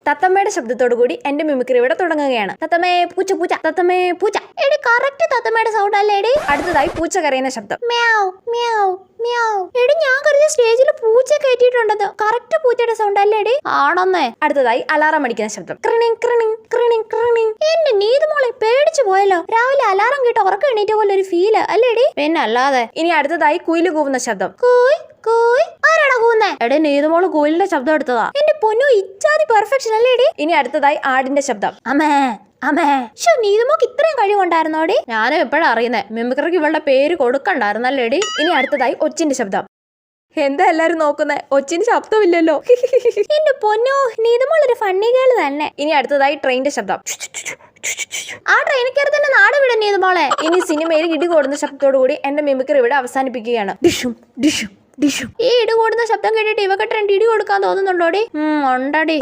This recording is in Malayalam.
തത്തമ്മയുടെ ശബ്ദത്തോടു കൂടി എന്റെ മിമിക്രി ഇവിടെ തുടങ്ങുകയാണ്. തത്തമ്മേ പൂച്ച പൂച്ച, തത്തമ്മേ പൂച്ച. എടി കറക്റ്റ് തത്തമ്മയുടെ സൗണ്ട് അല്ലേ എടി? അടുത്തതായി പൂച്ച കരയുന്ന ശബ്ദം. മ്യാവ് മ്യാവ് മ്യാവ്. എടി ഞാൻ കരുതിയ സ്റ്റേജിൽ പൂച്ച കയറ്റിയിട്ടുണ്ടെന്ന്. കറക്റ്റ് പൂച്ചയുടെ സൗണ്ട് അല്ലേ എടി? ആണെന്നേ. അടുത്തതായി അലാറം അടിക്കുന്ന ശബ്ദം. ക്രിണിങ് ക്രിണിങ് ക്രിണിങ് ക്രിണിങ്. എന്റെ നീതുമോളെ പേടിച്ചു പോയല്ലോ. രാവിലെ അലാറം കേട്ട് ഉറക്കം എണീറ്റ പോലെ ഒരു ഫീല് അല്ലേടി? പിന്നെ അല്ലാതെ. ഇനി അടുത്തതായി കുയില് കൂവുന്ന ശബ്ദം. കൂയ് കൂയ്. ആരാടാ കൂവുന്നേ? എടേ നീതുമോള് കുയിലിന്റെ ശബ്ദം എടുത്തതാ. എന്റെ പൊന്നു ഇച്ചാതി പെർഫെക്ഷൻ അല്ലേടി? ഇനി അടുത്തതായി ആടിന്റെ ശബ്ദം. അമ്മേ അമ്മേ. ശോ നീതുമോക്ക് ഇത്രയും കഴിവുണ്ടായിരുന്നോടി? ഞാനും എപ്പോഴാ അറിയുന്നേ. മിമിക്രിക്ക് ഇവളുടെ പേര് കൊടുക്കണ്ടായിരുന്നല്ലേടി? ഇനി അടുത്തതായി ഒച്ചിന്റെ ശബ്ദം. എന്താ എല്ലാരും നോക്കുന്നേ? ഒച്ചിന് ശബ്ദമില്ലല്ലോ. എന്റെ പൊന്നോ നീതുമോളൊരു ഫണ്ണി ഗേൾ തന്നെ. ഇനി അടുത്തതായി ട്രെയിനിന്റെ ശബ്ദം. ആ ട്രെയിനിക്കകത്ത് തന്നെ നാട് വിട നീതുമോളെ. ഇനി സിനിമയിൽ ഇടി കൂടുന്ന ശബ്ദത്തോടു കൂടി എന്റെ മിമിക്രി ഇവിടെ അവസാനിപ്പിക്കുകയാണ്. ഡിഷും ഡിഷും ഡിഷും. ഈ ഇടി കൂടുന്ന ശബ്ദം കേട്ടിട്ട് ഇവക്ക് ട്രെൻഡ് ഇടി കൊടുക്കാൻ തോന്നുന്നുണ്ടോടി? ഉണ്ടടി.